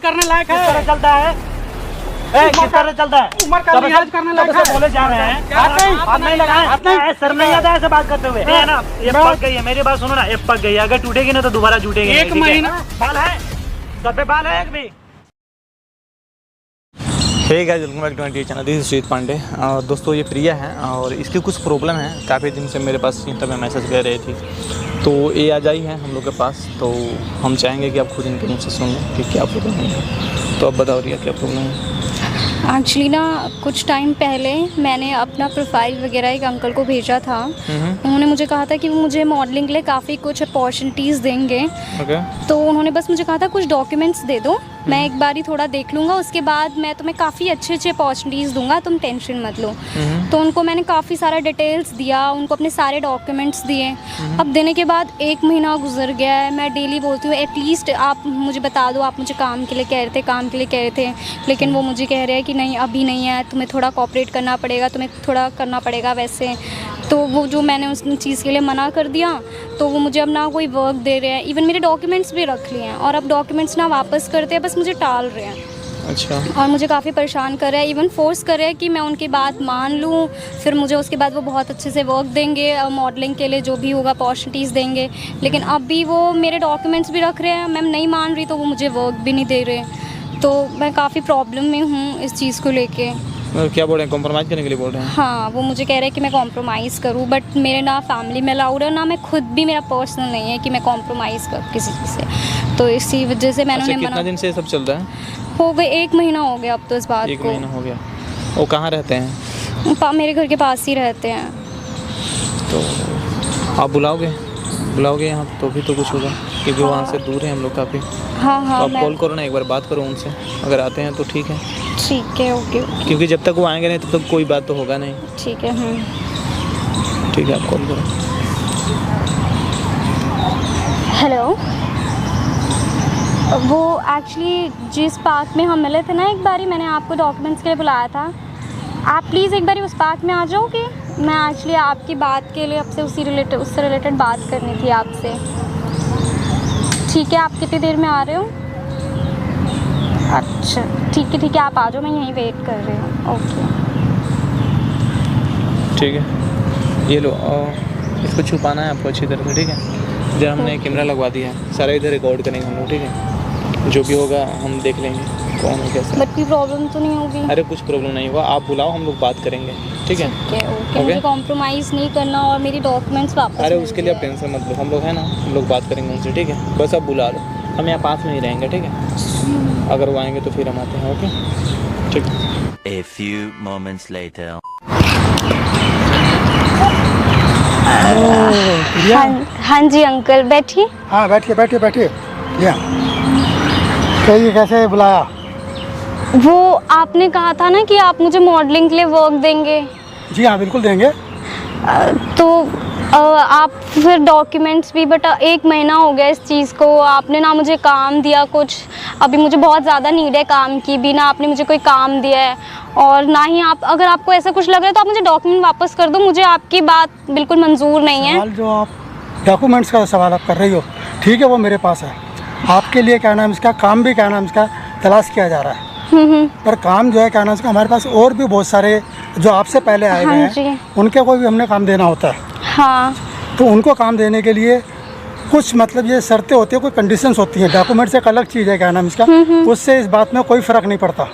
करने लायक है। किस तरह चलता है? किस तरह चलता है? उम्र का लिहाज करने लायक है। बोले जा रहे हैं, हाथ नहीं लगाए, सर नहीं आता ऐसे बात करते हुए। है ना, ये पक गई है, मेरी बात सुनो ना, ये पक गई है, अगर टूटेगी ना तो दोबारा जुटेगी। एक महीना बाल है, सर पे बाल है एक भी। Hey guys, welcome back to my channel, this is Shreet Pandey. और दोस्तों ये प्रिया है और इसकी कुछ प्रॉब्लम है, काफ़ी दिन से मेरे पास इंस्टा में मैसेज कर रही थी, तो ये आ जाई है हम लोग के पास। तो हम चाहेंगे कि आप खुद इनके मुँह से सुन लें कि क्या प्रॉब्लम है। तो अब बताओ रिया, क्या प्रॉब्लम है? एक्चुअली ना कुछ टाइम पहले मैंने अपना प्रोफाइल वगैरह एक अंकल को भेजा था। उन्होंने मुझे कहा था कि वो मुझे मॉडलिंग के लिए काफ़ी कुछ अपॉर्चुनिटीज़ देंगे। तो उन्होंने बस मुझे कहा था कुछ डॉक्यूमेंट्स दे दो, मैं एक बार ही थोड़ा देख लूँगा, उसके बाद मैं तुम्हें काफ़ी अच्छे अच्छे अपॉर्चुनिटीज़ दूंगा, तुम टेंशन मत लो। तो उनको मैंने काफ़ी सारा डिटेल्स दिया, उनको अपने सारे डॉक्यूमेंट्स दिए। अब देने के बाद 1 महीना गुजर गया है। मैं डेली बोलती हूँ एटलीस्ट आप मुझे बता दो, आप मुझे काम के लिए कह रहे थे, काम के लिए कह रहे थे, लेकिन वो मुझे कह रहे हैं कि नहीं अभी नहीं है, तुम्हें थोड़ा कोऑपरेट करना पड़ेगा, तुम्हें थोड़ा करना पड़ेगा वैसे। तो वो जो मैंने उस चीज़ के लिए मना कर दिया, तो वो मुझे अब ना कोई वर्क दे रहे हैं, इवन मेरे डॉक्यूमेंट्स भी रख लिए हैं, और अब डॉक्यूमेंट्स ना वापस करते हैं, बस मुझे टाल रहे हैं। अच्छा। और मुझे काफ़ी परेशान कर रहा है, इवन फोर्स कर रहे हैं कि मैं उनकी बात मान लूँ, फिर मुझे उसके बाद वो बहुत अच्छे से वर्क देंगे, मॉडलिंग के लिए जो भी होगा अपॉर्चुनिटीज़ देंगे। लेकिन अब भी वो मेरे डॉक्यूमेंट्स भी रख रहे हैं, मैं नहीं मान रही तो वो मुझे वर्क भी नहीं दे रहे। तो मैं काफ़ी प्रॉब्लम में हूँ इस चीज़ को लेके। क्या बोल रहे हैं, कॉम्प्रोमाइज़ करने के लिए बोल रहे हैं? हाँ, वो मुझे कह रहे हैं कि मैं कॉम्प्रोमाइज़ करूँ, बट मेरे ना फैमिली में अलाउड है, ना मैं खुद भी, मेरा पर्सनल नहीं है कि मैं कॉम्प्रोमाइज़ करूँ किसी चीज़ से। तो इसी वजह से मैंने अच्छा, कितना दिन से ये सब चल रहा है? हो गए 1 महीना हो गया अब तो इस बात को। 1 महीना हो गया। वो कहाँ रहते हैं? मेरे घर के पास ही रहते हैं। तो आप बुलाओगे यहाँ तो भी तो कुछ होगा, क्योंकि वहाँ से दूर है हम लोग काफ़ी। हाँ तो हाँ, आप कॉल करो ना, एक बार बात करो उनसे, अगर आते हैं तो ठीक है। ठीक है, ओके ओके। क्योंकि जब तक वो आएंगे नहीं तब तक कोई बात तो होगा नहीं। ठीक है। ठीक है, आप कॉल करो। हेलो, वो एक्चुअली जिस पार्क में हम मिले थे ना एक बारी, मैंने आपको डॉक्यूमेंट्स के लिए बुलाया था, आप प्लीज़ एक बारी उस पार्क में आ जाओगे? मैं एक्चुअली आपकी बात के लिए आपसे उससे रिलेटेड बात करनी थी आपसे। ठीक है, आप कितनी देर में आ रहे हो? अच्छा ठीक है, आप आ जाओ, मैं यहीं वेट कर रही हूँ। ओके ठीक है, ये लो, इसको छुपाना है आपको अच्छी तरह से, ठीक है? इधर हमने कैमरा लगवा दिया है, सारा इधर रिकॉर्ड करेंगे हम लोग, ठीक है? जो भी होगा हम देख लेंगे कौन है कैसा। बट कोई प्रॉब्लम तो नहीं होगी? अरे कुछ प्रॉब्लम नहीं होगा, आप बुलाओ, हम लोग बात करेंगे, ठीक है? ओके, मुझे कॉम्प्रोमाइज़ नहीं करना और मेरी डॉक्यूमेंट्स वापस। अरे उसके लिए आप टेंशन मत लो, हम लोग हैं ना, हम लोग बात करेंगे उनसे, ठीक है? बस आप बुला लो, हम यहाँ पास में ही रहेंगे, ठीक है? अगर वो आएंगे तो फिर हम आते हैं, ओके? ठीक है। A few moments later. हाँ जी अंकल, बैठिए। हाँ बैठिए। कहिए, कैसे बुलाया? वो आपने कहा था ना कि आप मुझे मॉडलिंग के लिए वर्क देंगे। जी हाँ, बिल्कुल देंगे। तो आप फिर डॉक्यूमेंट्स भी, बट 1 महीना हो गया इस चीज़ को, आपने ना मुझे काम दिया कुछ, अभी मुझे बहुत ज़्यादा नीड है काम की भी, ना आपने मुझे कोई काम दिया है, और ना ही आप, अगर आपको ऐसा कुछ लग रहा है तो आप मुझे डॉक्यूमेंट वापस कर दो, मुझे आपकी बात बिल्कुल मंजूर नहीं है। सवाल जो आप डॉक्यूमेंट्स का सवाल आप कर रही हो, ठीक है, वो मेरे पास है। आपके लिए क्या नाम इसका काम भी, क्या नाम इसका तलाश किया जा रहा है। पर काम जो है, क्या नाम इसका, हमारे पास और भी बहुत सारे जो आपसे पहले आए हुए हैं, उनके को भी हमने काम देना होता है। हाँ, तो उनको काम देने के लिए कुछ मतलब ये शर्तें होती है, कोई कंडीशंस होती हैं। डॉक्यूमेंट्स एक अलग चीज़ है, क्या नाम इसका, उससे इस बात में कोई फ़र्क नहीं पड़ता।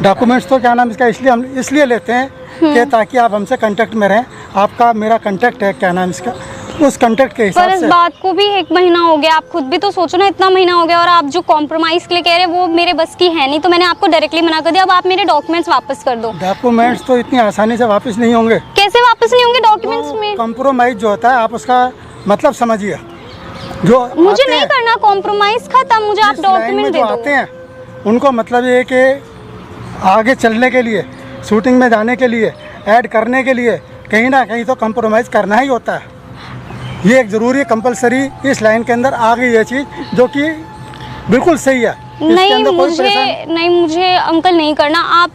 डॉक्यूमेंट्स तो क्या नाम इसका इसलिए हम इसलिए लेते हैं कि ताकि आप हमसे कांटेक्ट में रहें, आपका मेरा कांटेक्ट है, क्या नाम इसका, उस कांटेक्ट के हिसाब से। पर इस बात को भी 1 महीना हो गया, आप खुद भी तो सोचो ना, इतना महीना हो गया, और आप जो कॉम्प्रोमाइज़ के लिए कह रहे हैं वो मेरे बस की है नहीं, तो मैंने आपको डायरेक्टली मना कर दिया। अब आप मेरे डॉक्यूमेंट्स वापस कर दो। डॉक्यूमेंट्स तो इतनी आसानी से वापस नहीं होंगे। कैसे वापस नहीं होंगे डॉक्यूमेंट्स में? कॉम्प्रोमाइज़ जो होता है, आप उसका मतलब समझिए। जो मुझे नहीं करना कॉम्प्रोमाइज़, खत्म, मुझे आप डॉक्यूमेंट दे दो। आते हैं उनको मतलब ये कि आगे चलने के लिए, शूटिंग में जाने के लिए, ऐड करने के लिए कहीं ना कहीं तो कॉम्प्रोमाइज़ करना ही होता है। ये एक ज़रूरी कंपलसरी इस लाइन के अंदर आ गई है चीज़, जो कि बिल्कुल सही है। नहीं मुझे अंकल नहीं करना। आप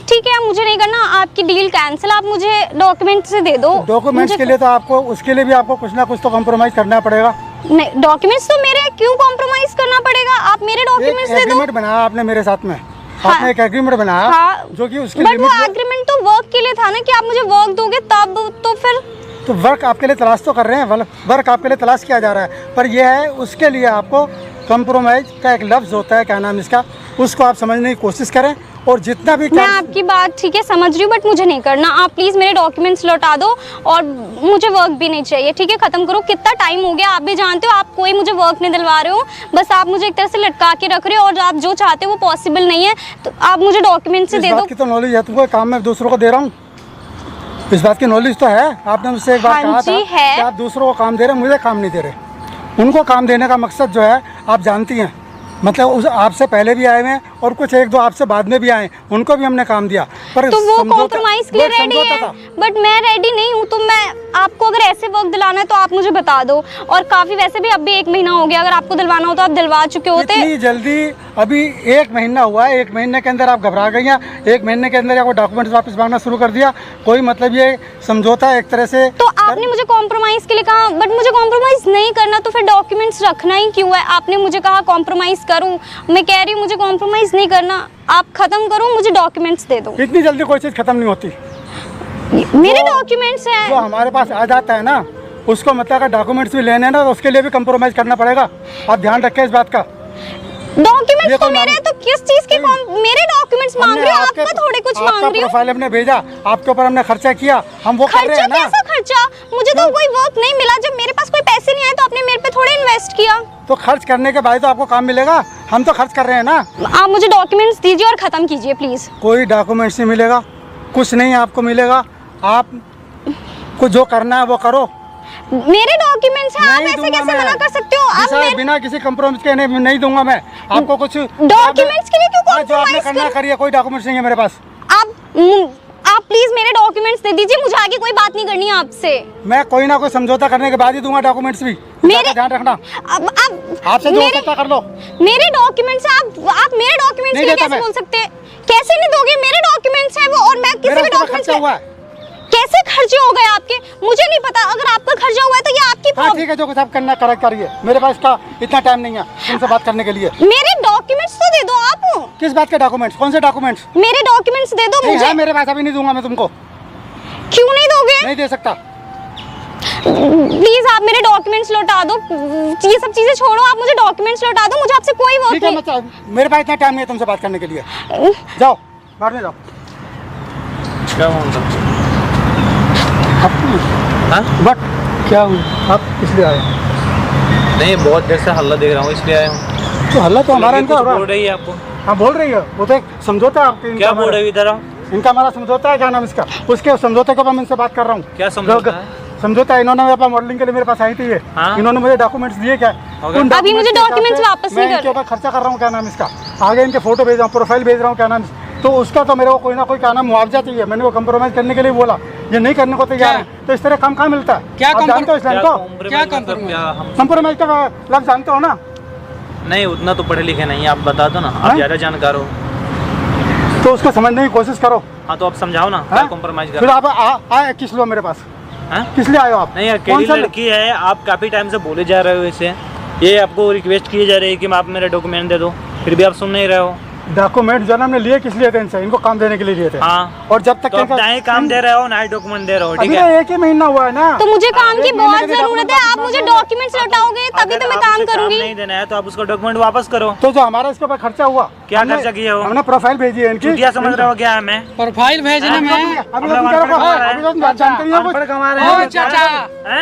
ठीक है, मुझे नहीं करना, आपकी डील कैंसिल, आप मुझे डॉक्यूमेंट से दे दो। डॉक्यूमेंट्स के लिए तो आपको, उसके लिए भी आपको कुछ ना कुछ तो कॉम्प्रोमाइज़ करना पड़ेगा। नहीं, डॉक्यूमेंट्स तो मेरे, क्यों कॉम्प्रोमाइज करना पड़ेगा? आप मेरे डॉक्यूमेंट्स दे दो। एग्रीमेंट बनाया आपने मेरे साथ में, आपने एक एग्रीमेंट बनाया, हाँ, जो कि उसकी बट वो एग्रीमेंट तो वर्क के लिए था ना, कि आप मुझे वर्क दोगे तब, तो फिर तो वर्क आपके लिए तलाश तो कर रहे हैं, वर्क आपके लिए तलाश किया जा रहा है, पर यह है उसके लिए आपको कंप्रोमाइज का एक लफ्ज़ होता है, क्या नाम इसका, उसको आप समझने की कोशिश करें। और जितना भी मैं आपकी बात ठीक है समझ रही हूँ, बट मुझे नहीं करना। आप प्लीज़ मेरे डॉक्यूमेंट्स लौटा दो, और मुझे वर्क भी नहीं चाहिए, ठीक है? ख़त्म करो। कितना टाइम हो गया, आप भी जानते हो, आप कोई मुझे वर्क नहीं दिलवा रहे हो, बस आप मुझे एक तरह से लटका के रख रहे हो, और आप जो चाहते हो वो पॉसिबल नहीं है, तो आप मुझे डॉक्यूमेंट्स से दे दो। की तो नॉलेज है तुमको, काम में दूसरों को दे रहा हूँ, इस बात की नॉलेज तो है। आपने मुझसे एक बार कहा था कि आप दूसरों को काम दे रहे, मुझे काम नहीं दे रहे। उनको काम देने का मकसद जो है आप जानती हैं, मतलब उस आपसे पहले भी आए हुए हैं और कुछ एक दो आपसे बाद में भी आए, उनको भी हमने काम दिया, पर तो वो कॉम्प्रोमाइज के लिए रेडी है, बट मैं रेडी नहीं हूँ। तो मैं आपको अगर ऐसे वक्त दिलाना है तो आप मुझे बता दो। और काफ़ी वैसे भी अभी 1 महीना हो गया, अगर आपको दिलवाना हो तो आप दिलवा चुके होते। इतनी जल्दी अभी 1 महीना हुआ है, 1 महीने के अंदर आप घबरा गई हैं, 1 महीने के अंदर आपको डॉक्यूमेंट्स वापस मांगना शुरू कर दिया। कोई मतलब ये समझौता एक तरह से। तो आपने मुझे कॉम्प्रोमाइज़ के लिए कहा, बट मुझे कॉम्प्रोमाइज़ नहीं करना, तो फिर डॉक्यूमेंट्स रखना ही क्यों है? आपने मुझे कहा कॉम्प्रोमाइज़ करूँ, मैं कह रही हूँ मुझे कॉम्प्रोमाइज़ नहीं करना, आप ख़त्म करो, मुझे डॉक्यूमेंट्स दे दो। इतनी जल्दी कोई चीज़ ख़त्म नहीं होती। मेरे डॉक्यूमेंट्स हैं जो हमारे पास आ जाता है ना, उसको मतलब अगर डॉक्यूमेंट्स भी लेने हैं ना, तो उसके लिए भी कंप्रोमाइज़ करना पड़ेगा। आप ध्यान रखें इस बात का। डॉक्यूमेंट्स तो मेरे हैं, तो किस चीज़ के मेरे डॉक्यूमेंट्स मांग रहे हो? आपका थोड़े कुछ मांग रही हूँ। प्रोफाइल हमने भेजा, आपके ऊपर हमने खर्चा किया, हम वो कर रहे हैं ना। कैसा खर्चा? मुझे तो कोई वर्क नहीं मिला, जब मेरे पास कोई पैसे नहीं आए तो आपने मेरे पे थोड़े इन्वेस्ट किया। तो खर्च करने के बाद तो आपको काम मिलेगा, हम तो खर्च कर रहे हैं ना। आप मुझे डॉक्यूमेंट्स दीजिए और ख़त्म कीजिए प्लीज़। कोई डॉक्यूमेंट्स नहीं मिलेगा, कुछ नहीं आपको मिलेगा, आप को जो करना है वो करो। मेरे डॉक्यूमेंट्स हैं, आप ऐसे कैसे मना कर सकते हो? आप बिना किसी कंप्रोमाइज के नहीं दूंगा मैं आपको कुछ डॉक्यूमेंट्स के लिए क्यों जो आपने कॉम्प्रोमाइज करना करिए, कोई डॉक्यूमेंट्स नहीं है मेरे पास। आप प्लीज मेरे डॉक्यूमेंट्स दे दीजिए, मुझे आगे कोई बात नहीं करनी है आपसे। मैं कोई ना कोई समझौता करने के बाद ही दूंगा डॉक्यूमेंट्स भी, मेरे ध्यान रखना। अब आपसे जो हो सकता कर लो। मेरे डॉक्यूमेंट्स आप मेरे डॉक्यूमेंट्स के लिए कैसे बोल सकते हैं? कैसे नहीं दोगे? मेरे डॉक्यूमेंट्स हैं वो, और मैं किसी भी डॉक्यूमेंट्स हुआ है। कैसे खर्चे हो गए आपके? मुझे नहीं पता, अगर आपका खर्चा हुआ है तो ये आपकी प्रॉब्लम। ठीक है, जो कुछ आप करना करेक्ट करिए, मेरे पास का इतना टाइम नहीं है तुमसे बात करने के लिए। मेरे डॉक्यूमेंट्स तो दे दो आप। किस बात के डॉक्यूमेंट्स? कौन से डॉक्यूमेंट्स? मेरे डॉक्यूमेंट्स दे दो मुझे। मेरे पास अभी नहीं दूंगा मैं तुमको। क्यों नहीं दोगे? नहीं दे सकता। प्लीज आप मेरे डॉक्यूमेंट्स लौटा दो, ये सब चीजें छोड़ो, आप मुझे डॉक्यूमेंट्स लौटा दो, मुझे आपसे कोई वर्क नहीं। मेरे पास इतना टाइम नहीं है तुमसे बात करने के लिए, जाओ बाद में जाओ। क्या मतलब? बट क्या हुआ? आप किस लिए आए? नहीं, बहुत देर से हल्ला देख रहा हूँ इसलिए आया हूँ। तो हल्ला तो हमारा इनका हो रहा है। बोल रही है आपको? हाँ बोल रही है, वो तो एक समझौता है आपके। क्या बोल रही है? इधर आओ। इनका हमारा समझौता है, क्या नाम इसका, उसके समझौते के ऊपर मैं इनसे बात कर रहा हूँ। क्या समझौता है? समझौता इन्होंने मेरे पास मॉडलिंग के लिए मेरे पास आई थी ये। हाँ? इन्होंने मुझे डॉक्यूमेंट्स दिए, क्या अभी मुझे डॉक्यूमेंट्स वापस नहीं कर। इनके ऊपर खर्चा कर रहा हूँ, क्या नाम इसका, आगे इनके फोटो भेज रहा हूँ, प्रोफाइल भेज रहा हूँ, क्या नाम, तो उसका तो मेरे को कोई ना कोई क्या नाम मुआवजा चाहिए। मैंने वो कंप्रोमाइज करने के लिए बोला, ये नहीं करने को तैयार है, तो इस तरह काम कहाँ मिलता है? क्या जानते हो इस लाइन को? क्या कंप्रोमाइज का लफ्ज़ जानते हो ना? नहीं, उतना तो पढ़े लिखे नहीं, आप बता दो ना, आप ज़्यादा जानकार हो तो उसको समझने की कोशिश करो। हाँ तो आप समझाओ ना, क्या कॉम्प्रोमाइज कर। फिर आप आए किस लिए मेरे पास? किस लिए आए हो आप? नहीं, अकेली लड़की है, आप काफ़ी टाइम से बोले जा रहे हो इसे, ये आपको रिक्वेस्ट की जा रही है कि आप मेरे डॉक्यूमेंट दे दो, फिर भी आप सुन नहीं रहे हो। डॉक्यूमेंट जो हमने लिए किस लिए थे इनसे? इनको काम देने के लिए दिए थे। हाँ, और जब तक तो ना ही काम दे रहे हो ना ही डॉक्यूमेंट दे रहे हो, ठीक अभी है? 1 ही महीना हुआ है ना। तो मुझे काम की बहुत जरूरत है, आप मुझे डॉक्यूमेंट्स लौटाओगे तभी तो मैं काम करूंगी। नहीं देना है तो आप उसका डॉक्यूमेंट वापस करो। तो जो हमारा इसके ऊपर खर्चा हुआ, क्या खर्चा किया हो? हमने प्रोफाइल भेजी है इनकी। क्या समझ रहे हो क्या मैं? प्रोफाइल भेजने में अभी तो तुम जानते नहीं हो कुछ।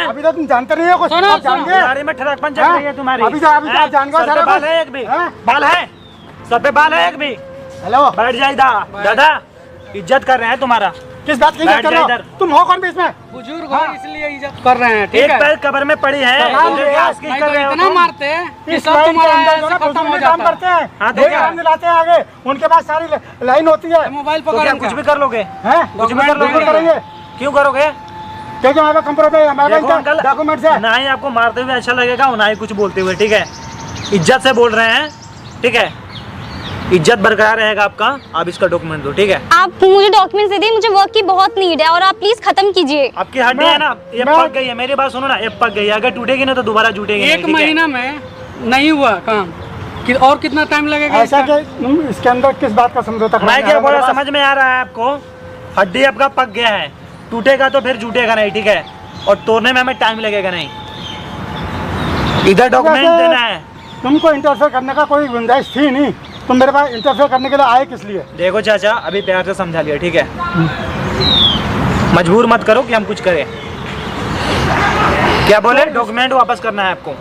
अभी तो तुम जानते नहीं हो कुछ। गाड़ी में ठड़कपन चल रही है तुम्हारी। अभी आप जान गए सारा बाल है एक भी, बाल है सर पे, बाल है एक भी। हेलो, बैठ जाए दादा, इज्जत कर रहे हैं तुम्हारा। किस बात की इज्जत कर रहे हो? तुम हो कौन भी इसमें? बुजुर्ग हो इसलिए इज्जत कर रहे हैं, ठीक एक है? पैर कबर में पड़ी है, नहीं तो इतना मारते हैं कि सब तुम्हारा ऐसे खत्म हो काम जाता करते हैं। हाँ तो क्या? काम दिलाते हैं आगे, उनके पास सारी लाइन होती है। है। मोबाइल तो क्या पकड़ कुछ भी कर लोगे? कुछ भी डॉक्यूमेंट करेंगे क्यों करोगे? क्योंकि हमारे कंप्रोमाइज, हमारे देखो अंकल, डॉक्यूमेंट्स है। ना ही आपको मारते हुए अच्छा लगेगा और ना ही कुछ बोलते हुए, ठीक है? इज्जत से बोल रहे हैं, ठीक है? इज्जत बरकरार रहेगा आपका। आप इसका डॉक्यूमेंट दो, ठीक है? आप मुझे डॉक्यूमेंट्स दे दीजिए, मुझे वर्क की बहुत नीड है और आप प्लीज खत्म कीजिए। आपकी हड्डी है ना, ये पक गई है। मेरी बात सुनो ना, ये पक गई है। अगर टूटेगी ना तो दोबारा जुटेगी नहीं, एक ठीक है? महीना में नहीं हुआ काम और कितना टाइम लगेगा? ऐसा कि इसके अंदर किस बात का समझौता करना मैं है? क्या बोला समझ में आ रहा है आपको? हड्डी आपका पक गया है, टूटेगा तो फिर जुटेगा नहीं, ठीक है? और तोड़ने में हमें टाइम लगेगा नहीं। इधर डॉक्यूमेंट देना है। तुमको इंटरफेयर करने का कोई गुंजाइश थी नहीं, तुम मेरे पास इंटरफेयर करने के लिए आए किस लिए? देखो चाचा, अभी प्यार से समझा लिया, ठीक है? मजबूर मत करो कि हम कुछ करें। क्या बोले? डॉक्यूमेंट वापस करना है आपको,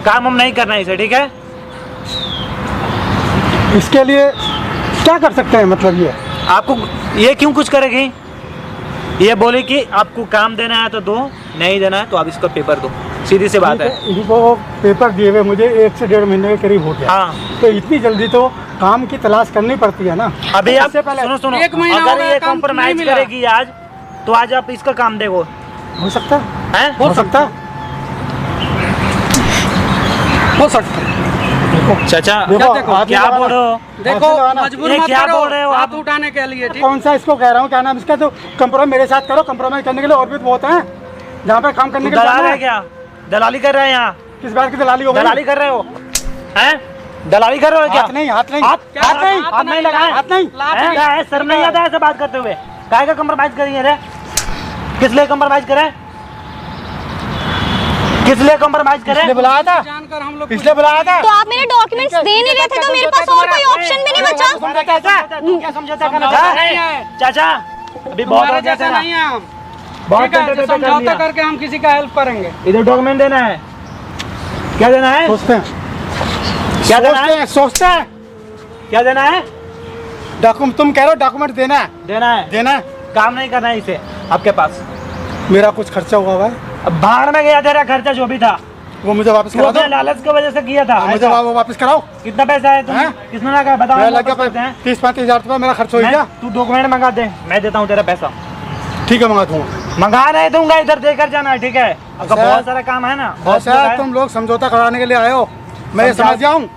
काम हम नहीं करना है इसे, ठीक है? इसके लिए क्या कर सकते हैं? मतलब ये आपको ये क्यों कुछ करेगी? ये बोले कि आपको काम देना है तो दो, नहीं देना है तो आप इसका पेपर दो, सीधी सी बात है। इनको पेपर दिए हुए मुझे 1 से 1.5 महीने के करीब हो गया। हाँ, तो इतनी जल्दी तो काम की तलाश करनी पड़ती है ना। अभी आप इससे पहले सुनो, एक महीना हो अगर गया, ये काम कॉम्प्रोमाइज नहीं मिला। करेगी आज, तो आज आप इसका काम देखो, हो सकता है, हैं? हो सकता है। हो सकता है। चाचा देखो, देखो, हाथ क्या नहीं बोल रहे हो? लगाना। देखो हाथ नहीं लगाना। मजबूर ये मत क्या करो बोल रहे हो आप? हाथ उठाने के लिए, ठीक? कौन सा इसको कह रहा हूँ, क्या नाम इसका? तो कंप्रोमाइज मेरे साथ करो। कंप्रोमाइज करने के लिए और भी तो बहुत हैं जहाँ पे काम करने के लिए दलाल जाना है क्या? दलाली कर रहे हैं यहाँ? किस बात की दलाली हो गई? दलाली कर रहे हो, हैं? दलाली कर रहे हो क्या? हाथ नहीं, हाथ नहीं, हाथ हाथ नहीं, हाथ नहीं लगाए, हाथ नहीं। हैं? क्या है? शर्म नहीं आता है ऐसे बात करते हुए? काहे का कंप्रोमाइज करेंगे रे? किस लिए कंप्रोमाइज करें? किस लिए कंप्रोमाइज करें? इसलिए बुलाया था, जानकर हम लोग इसलिए बुलाया था। तो आप मेरे डॉक्यूमेंट्स दे नहीं रहे थे तो मेरे पास और कोई ऑप्शन भी नहीं बचा। समझौता कैसा? तू क्या समझौता करना समझौता चाहता नहीं है? है। चाचा अभी बहुत तुम्हारे हो गया जैसा तेरा। नहीं है हम, बहुत ठीक है? टेटे-टेटे कर समझौता लिया। करके हम किसी का हेल्प करेंगे। इधर डॉक्यूमेंट देना है। क्या देना है? सोचते हैं, क्या देना सोचते है? हैं, सोचते हैं। क्या देना है? डॉक्यूमेंट तुम कह रहे हो डॉक्यूमेंट देना है, देना है। देना है। काम नहीं करना है इसे आपके पास। मेरा कुछ खर्चा हुआ है, अब भाड़ में गया तेरा खर्चा जो भी था, वो मुझे वापस वो करा दो। अपने लालच की वजह से किया था। मुझे ऐसा। वो वापस कराओ। कितना पैसा है तुम? हैं? किसने लगा बताओ? मेरा हम लग वापस करते गया हैं। 30-35 हज़ार रुपया मेरा खर्च हो गया। तू डॉक्यूमेंट मंगा दे, मैं देता हूँ तेरा पैसा। ठीक है, मंगा दूंगा। मंगा नहीं दूंगा, इधर देकर जाना है, ठीक है? अगर सर, बहुत सारा काम है ना, बहुत ऐसा है, तुम लोग समझौता कराने के लिए आए हो, मैं ये समझ जाऊँ।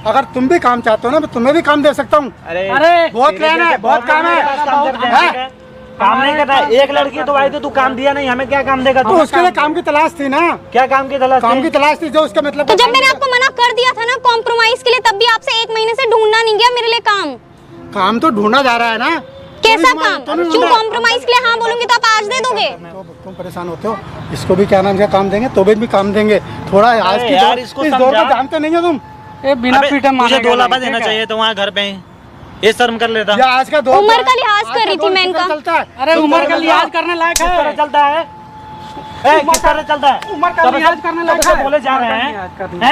अगर तुम भी काम चाहते हो ना, मैं तुम्हें भी काम दे सकता हूँ। अरे बहुत प्लान है, बहुत काम है। काम नहीं करना है। एक लड़की तो आई थी, तू काम दिया नहीं, हमें क्या काम देगा तो तू? उसके लिए काम की तलाश थी ना, क्या काम की तलाश काम थी? की तलाश थी जो उसका मतलब। तो जब मैंने आपको मना कर दिया था ना कॉम्प्रोमाइज के लिए, तब भी आपसे 1 महीने से ढूंढना नहीं गया मेरे लिए काम। काम तो ढूंढा जा रहा है ना। कैसा काम? क्यों कॉम्प्रोमाइज के लिए हाँ बोलूंगी तो आप आज दे दोगे? तो तुम परेशान होते हो, इसको भी क्या नाम का काम देंगे, तो भी काम देंगे। थोड़ा आज की यार, दौर, इसको इस दौर समझा। को जानते नहीं हो तुम। ये बिना अबे, पीटे तुझे मारेगा 2 लाफा नहीं, देना ठीक है? चाहिए तो वहाँ घर पे ही। ये शर्म कर लेता। या आज का दौर उम्र क्या का है? लिहाज आज कर का रही थी दौर मैं किस तरह इनका। चलता है? अरे उम्र का लिहाज करने लायक किस तरह है। चलता है? किस तरह चलता है? उम्र का तब लिहाज से- करने तब लायक से है। बोले जा रहे उम्र का हैं, लिहाज करने।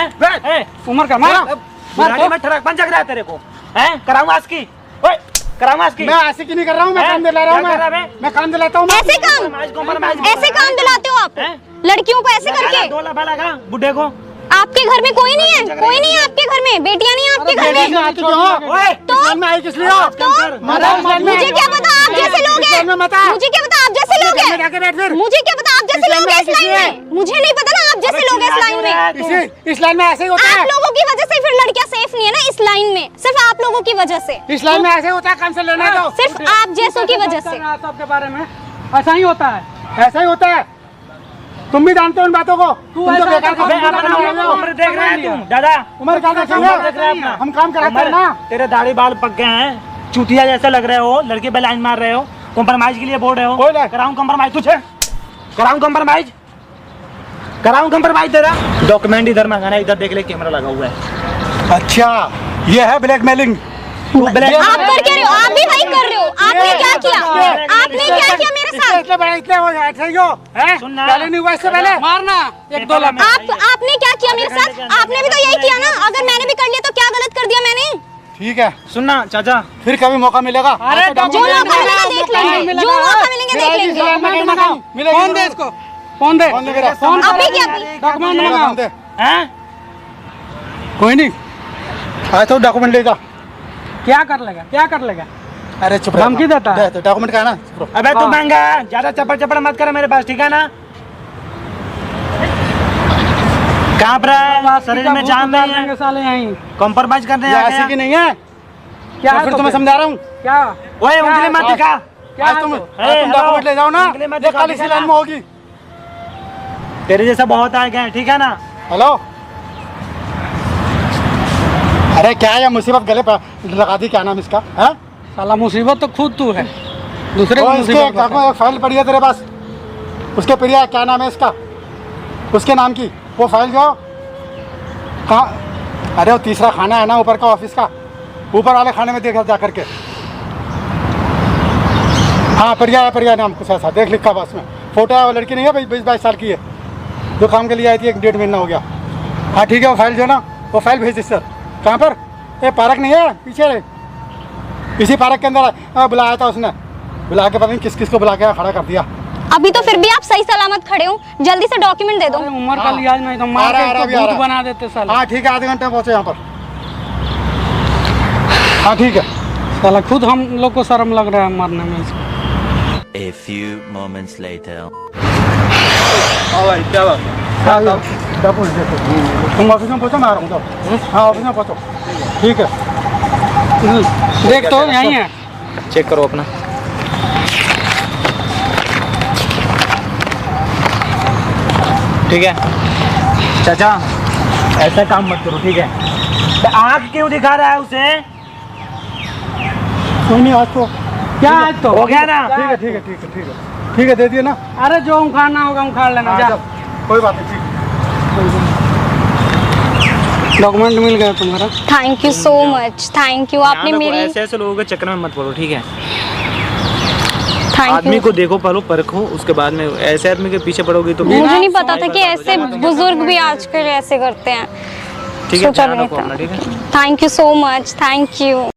हैं? उम्र का मार बुढ़ाने में ठरक बन जग रहा है तेरे को, हैं? कराऊं आज की? ओए, कराऊं आज की? मैं ऐसे की नहीं कर रहा हूँ, मैं हैं? काम दिला रहा हूँ। क्या कर रहा है मैं काम दिलाता हूँ। ऐसे काम? कॉम्प्रोमाइज ऐसे काम दिलाते हो आप हैं? लड़कियों को ऐसे करके? 2 लाफा लगा बुढ़े को। आपके घर में कोई नहीं है? कोई नहीं है आपके घर में? बेटियां नहीं है आपके घर इस्लाम में में? आती क्यों हो? ओए, इस्लाम में आई किस लिए हो? तो मुझे क्या पता आप जैसे लोग इस्लाम में मत आ। हैं? मुझे क्या पता आप जैसे लोग इस्लाम में जाके बैठ फिर। हैं? मुझे क्या पता आप जैसे इस्लाम लोग में हैं इस किस लिए? लाइन में? मुझे नहीं पता ना आप जैसे लोग हैं इस लाइन में। इस्लाम में ऐसे ही होता है। आप लोगों की वजह से फिर लड़कियां सेफ नहीं है ना इस लाइन में, सिर्फ आप लोगों की वजह से, इस्लाम में ऐसे ही होता है, काम से लेना दो। सिर्फ आप जैसों की वजह से। सबके बारे में ऐसा ही होता है। ऐसा ही होता है, तुम भी जानते हो इन बातों को। तुम तो ऐसा बेकार कर- अबे, काम अपना कर रहे हो। उम्र देख रहा है तू दादा? उम्र क्या देखेंगे? उम्र देख रहा है अपना? हम काम कराते हैं ना। तेरे दाढ़ी बाल पक गए हैं, चूतिया जैसे लग रहे हो, लड़के पे लाइन मार रहे हो, कॉम्प्रोमाइज के लिए बोल रहे हो। बोल रहे। कराऊं कॉम्प्रोमाइज तुझे? कराऊं कॉम्प्रोमाइज? कराऊं कॉम्प्रोमाइज तेरा? डॉक्यूमेंट इधर मंगाना, इधर देख ले, कैमरा लगा हुआ है। अच्छा, ये है ब्लैकमेलिंग। आप कर क्या रहे हो? आप भी वही कर रहे हो। आपने क्या किया? आपने क्या किया मेरे साथ? इतने बड़ा इतने हो ऐसे ही हो, हैं? सुनना। पहले नहीं हुआ इससे पहले। मारना 1-2 लाख। आपने क्या किया मेरे साथ? आपने भी तो यही किया ना। अगर मैंने भी कर लिया तो क्या गलत कर दिया मैंने? ठीक है, सुनना चाचा, फिर कभी मौका मिलेगा। अरे आपको जो डॉक्यूमेंट मौका मिलेगा देख लेंगे, जो मौका मिलेंगे देख लेंगे। मिलेगा। फोन दे इसको, फोन दे। फोन दे मेरा। फोन अभी कर। क्या अभी? डॉक्यूमेंट मेरा मंगाओ। फोन दे। हैं? कोई नहीं, आया तो डॉक्यूमेंट लेगा। क्या कर लेगा? क्या कर लेगा? अरे चुप धमकी देता है? डॉक्यूमेंट का है ना, चुप रहो। अबे तू महंगा, ज्यादा चपड़ चपड़ मत कर मेरे पास, ठीक है ना? कांप रहा है, शरीर में जान नहीं है, साले यहीं। कॉम्प्रोमाइज करने ये आ ऐसे की गया। नहीं है, क्या मैं है फिर तो तुम्हें फिर? समझा रहा हूँ। क्या ओए उंगली मत दिखा। क्या आज है तुम तो? तुम डॉक्यूमेंट ले जाओ ना, उंगली मत ये दिखा, कल इसी लाइन में होगी। तेरे जैसा बहुत आ गए हैं, ठीक है ना। हेलो, अरे क्या ये मुसीबत गले पर लगा दी, क्या नाम इसका है? साला मुसीबत तो खुद तू है, दूसरे को और इसके मुसीबत कागज में एक फाइल पड़ी है तेरे पास, उसके प्रिया क्या नाम है इसका, उसके नाम की वो फाइल जो कहाँ, अरे वो तीसरा खाना है ना ऊपर का ऑफिस का, ऊपर वाले खाने में देखा जा करके। हाँ प्रिया नाम कुछ ऐसा देख लिखा बस में, फोटो है, वो लड़की नहीं है, 22 साल की है, जो काम के लिए आई थी, 1 डेढ़ महीना हो गया। हाँ ठीक है, वो फाइल जो ना, वो फाइल भेज दे सर। कहाँ पर? ये पार्क नहीं है पीछे, इसी पार्क के अंदर बुलाया था उसने, बुला के पता नहीं किस किस को बुला के खड़ा कर दिया। अभी तो फिर भी आप सही सलामत खड़े हो, जल्दी से डॉक्यूमेंट दे दो। अरे उम्र का लिहाज नहीं तो मार आ रहा, के अभी इसको आ भूत रहा। बना देते साला। हाँ ठीक है, आधे घंटे में पहुँचे यहाँ पर। हाँ ठीक है। साला खुद हम लोग को शर्म लग रहा है मरने में इसको। A few moments later. तुम ऑफिस में पहुँचो, मैं आ रहा हूँ तब। हाँ ऑफिस में पहुँचो, ठीक है। देख तो यहीं है। चेक करो अपना। ठीक है चाचा ऐसा काम मत करो, ठीक है। तो आँख क्यों दिखा रहा है उसे? कोई नहीं, आज तो क्या आज तो हो गया ना। ठीक है, ठीक है, ठीक है, ठीक है, ठीक है, दे दिए ना। अरे जो उखाड़ना होगा उखाड़ लेना। हाँ, जा, चल, कोई बात नहीं, ठीक है। डॉक्यूमेंट मिल गया तुम्हारा। Thank you so much, thank you, आपने ध्यान रखो, मेरी ऐसे ऐसे लोगों के चक्कर में मत पड़ो, ठीक है। थैंक आदमी यू। को देखो, पहले परखो, उसके बाद में ऐसे आदमी के पीछे पड़ोगी तो मुझे नहीं पता था कि ऐसे बुजुर्ग भी आजकल ऐसे करते हैं। ठीक है, सोचा ध्यान नहीं रखो था। अपना, ठीक है। Thank you so much, thank you.